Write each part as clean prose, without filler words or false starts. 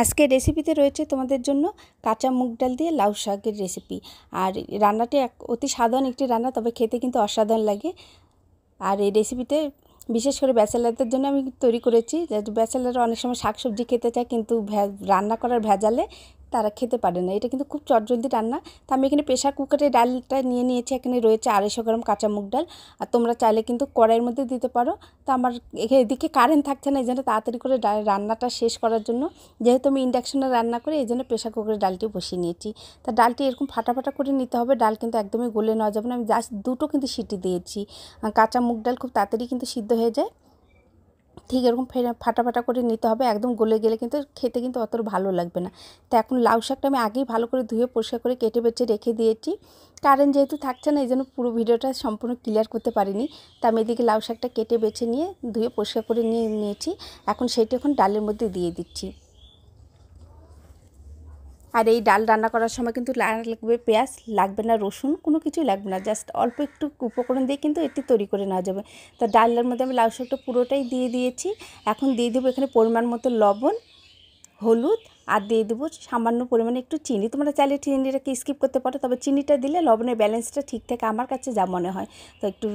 আজকের রেসিপিতে রয়েছে তোমাদের জন্য কাঁচা মুগ ডাল দিয়ে লাউ শাকের রেসিপি। আর রান্নাটি অতি সাধারণ একটি রান্না, তবে খেতে কিন্তু অসাধারণ লাগে। আর এই রেসিপিতে বিশেষ করে ব্যাচেলারদের জন্য আমি তৈরি করেছি। ব্যাচেলাররা অনেক সময় শাকসবজি খেতে চায়, কিন্তু রান্না করার ভেজালে তারা খেতে পারে না। এটা কিন্তু খুব চটজলদি রান্না। তো আমি এখানে প্রেশার কুকারে ডালটা নিয়ে নিয়েছি। এখানে রয়েছে 250 গ্রাম কাঁচা মুগ ডাল। আর তোমরা চাইলে কিন্তু কড়াইয়ের মধ্যে দিতে পারো। তো আমার এদিকে কারেন্ট থাকছে না, এই জন্য তাড়াতাড়ি করে রান্নাটা শেষ করার জন্য, যেহেতু আমি ইন্ডাকশনে রান্না করি, এই জন্য প্রেশার কুকারে ডালটি বসিয়ে নিয়েছি। তা ডালটি এরকম ফাটা ফাটা করে নিতে হবে। ডাল কিন্তু একদমই গলে নেওয়া যাবে না। আমি জাস্ট দুটো কিন্তু সিটি দিয়েছি। কাঁচা মুগ ডাল খুব তাড়াতাড়ি কিন্তু সিদ্ধ হয়ে যায়। ঠিক এরকম ফাটা ফাটা করে নিতে হবে। একদম গলে গেলে কিন্তু খেতে কিন্তু অত ভালো লাগবে না। তো এখন লাউ শাকটা আমি আগেই ভালো করে ধুয়ে পরিষ্কার করে কেটে বেছে রেখে দিয়েছি। কারেন্ট যেহেতু থাকছে না, এই জন্য পুরো ভিডিওটা সম্পূর্ণ ক্লিয়ার করতে পারিনি। তা আমি এদিকে লাউ শাকটা কেটে বেছে নিয়ে ধুয়ে পরিষ্কার করে নিয়েছি। এখন সেটা এখন ডালের মধ্যে দিয়ে দিচ্ছি। আর এই ডাল রান্না করার সময় কিন্তু লাগবে পেঁয়াজ, লাগবে না রসুন, কোনো কিছুই লাগবে না। জাস্ট অল্প একটু উপকরণ দিয়ে কিন্তু এটি তৈরি করে নেওয়া যাবে। তো ডালের মধ্যে আমি লাউ শাকটা পুরোটাই দিয়ে দিয়েছি। এখন দিয়ে দেবো এখানে পরিমাণ মতো লবণ, হলুদ, আর দিয়ে দেবো সামান্য পরিমাণে একটু চিনি। তোমরা চাইলে চিনিটাকে স্কিপ করতে পারো, তবে চিনিটা দিলে লবণের ব্যালেন্সটা ঠিক থাকে আমার কাছে যা মনে হয়। তো একটু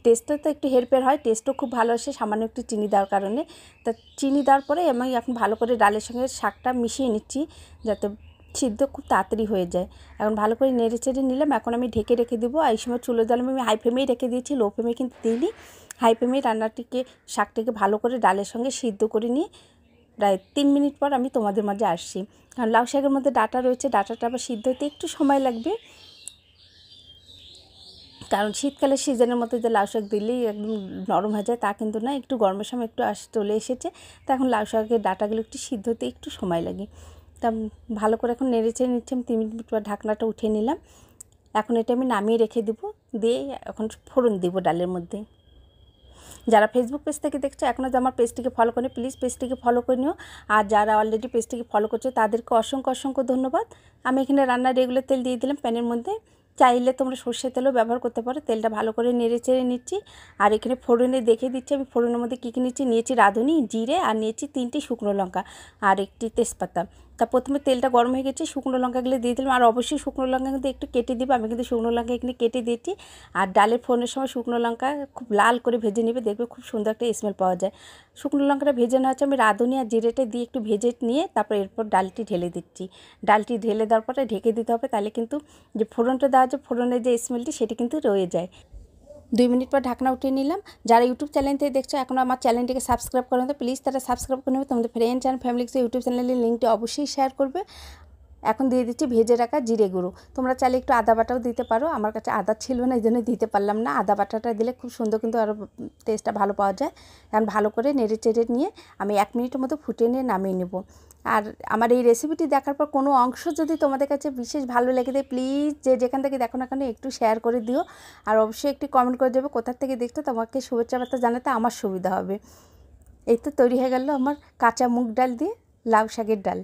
টেস্টটা তো একটু হেরফের হয়, টেস্টও খুব ভালো আসে সামান্য একটু চিনি দেওয়ার কারণে। তা চিনি দেওয়ার পরে আমি এখন ভালো করে ডালের সঙ্গে শাকটা মিশিয়ে নিচ্ছি, যাতে সিদ্ধ খুব তাড়াতাড়ি হয়ে যায়। এখন ভালো করে নেড়ে চেড়ে নিলাম। এখন আমি ঢেকে রেখে দেবো। আর এই সময় চুলোর জাল আমি হাই ফ্লেমেই রেখে দিয়েছি, লো ফ্লেমে কিন্তু দিইনি। হাই ফ্লেমেই শাকটিকে ভালো করে ডালের সঙ্গে সিদ্ধ করে নিয়ে প্রায় 3 মিনিট পর আমি তোমাদের মাঝে আসছি। কারণ লাউ শাকের মধ্যে ডাঁটা রয়েছে, ডাঁটাটা আবার সিদ্ধ হতে একটু সময় লাগবে। কারণ শীতকালের সিজনের মধ্যে যে লাউ শাক দিলেই একদম নরম হয়ে যায় তা কিন্তু না, একটু গরমের সময় একটু চলে এসেছে। তো এখন লাউ শাকের ডাঁটাগুলো একটু সিদ্ধ হতে একটু সময় লাগে। তা ভালো করে এখন নেড়ে চেড়ে নিচ্ছি। আমি 3 মিনিট পর ঢাকনাটা উঠিয়ে নিলাম। এখন এটা আমি নামিয়ে রেখে দেবো, দিয়ে এখন ফোড়ন দেবো ডালের মধ্যে। যারা ফেসবুক পেজ থেকে দেখছো এখনও যে আমার পেজটিকে ফলো করে, প্লিজ পেজটিকে ফলো করে নিও। আর যারা অলরেডি পেজটিকে ফলো করছো তাদেরকে অসংখ্য অসংখ্য ধন্যবাদ। আমি এখানে রান্নার রেগুলার তেল দিয়ে দিলাম প্যানের মধ্যে। চাইলে তোমরা সর্ষের তেলও ব্যবহার করতে পারো। তেলটা ভালো করে নেড়ে চেড়ে নিচ্ছি। আর এখানে ফোড়নে দেখে দিচ্ছি আমি ফোড়নের মধ্যে কী কী নিয়েছি রাঁধুনি, জিরে, আর নিয়েছি 3টি শুকনো লঙ্কা আর একটি তেজপাতা। তা প্রথমে তেলটা গরম হয়ে গেছে, শুকনো লঙ্কাগুলো দিয়ে দিলাম। আর অবশ্যই শুকনো লঙ্কা কিন্তু একটু কেটে দিবে, আমি কিন্তু শুকনো লঙ্কা এখানে কেটে দিয়েছি। আর ডালের ফোড়নের সময় শুকনো লঙ্কা খুব লাল করে ভেজে নেবে, দেখবে খুব সুন্দর একটা স্মেল পাওয়া যায়। শুকনো লঙ্কাটা ভেজে নেওয়া হচ্ছে, আমি রাঁধুনি আর জিরেটা দিয়ে একটু ভেজে নিয়ে তারপর এরপর ডালটি ঢেলে দিচ্ছি। ডালটি ঢেলে দেওয়ার পরে ঢেকে দিতে হবে, তাহলে কিন্তু যে ফোড়নটা দেওয়া হচ্ছে ফোড়নের যে স্মেলটি সেটি কিন্তু রয়ে যায়। 2 মিনিট পর ঢাকনা উঠিয়ে নিলাম। যারা ইউটিউব চ্যানেল থেকে দেখছো এখনও আমার চ্যানেলটিকে সাবস্ক্রাইব করে নেবে, প্লিজ তারা সাবস্ক্রাইব করে নেবে। তোমাদের ফ্রেন্ডস অ্যান্ড ফ্যামিলিকে ইউটিউব চ্যানেলের লিঙ্কটি অবশ্যই শেয়ার করবে। এখন দিয়ে দিচ্ছি ভেজে রাখা জিরে গুঁড়ো। তোমরা চাইলে একটু আদা বাটাও দিতে পারো, আমার কাছে আদা ছিল না, এই জন্য দিতে পারলাম না। আদা বাটাটা দিলে খুব সুন্দর কিন্তু আরও টেস্টটা ভালো পাওয়া যায়। কারণ ভালো করে নেড়ে চেড়ে নিয়ে আমি 1 মিনিটের মতো ফুটিয়ে নিয়ে নামিয়ে নেব। আর আমার এই রেসিপিটি দেখার পর কোনো অংশ যদি তোমাদের কাছে বিশেষ ভালো লেগে দেয়, প্লিজ যেখান থেকে দেখো না কেন একটু শেয়ার করে দিও। আর অবশ্যই একটি কমেন্ট করে দেবে কোথা থেকে দেখছো, তোমাকে শুভেচ্ছা বার্তা জানাতে আমার সুবিধা হবে। এই তো তৈরি হয়ে গেল আমার কাঁচা মুগ ডাল দিয়ে লাউ শাকের ডাল।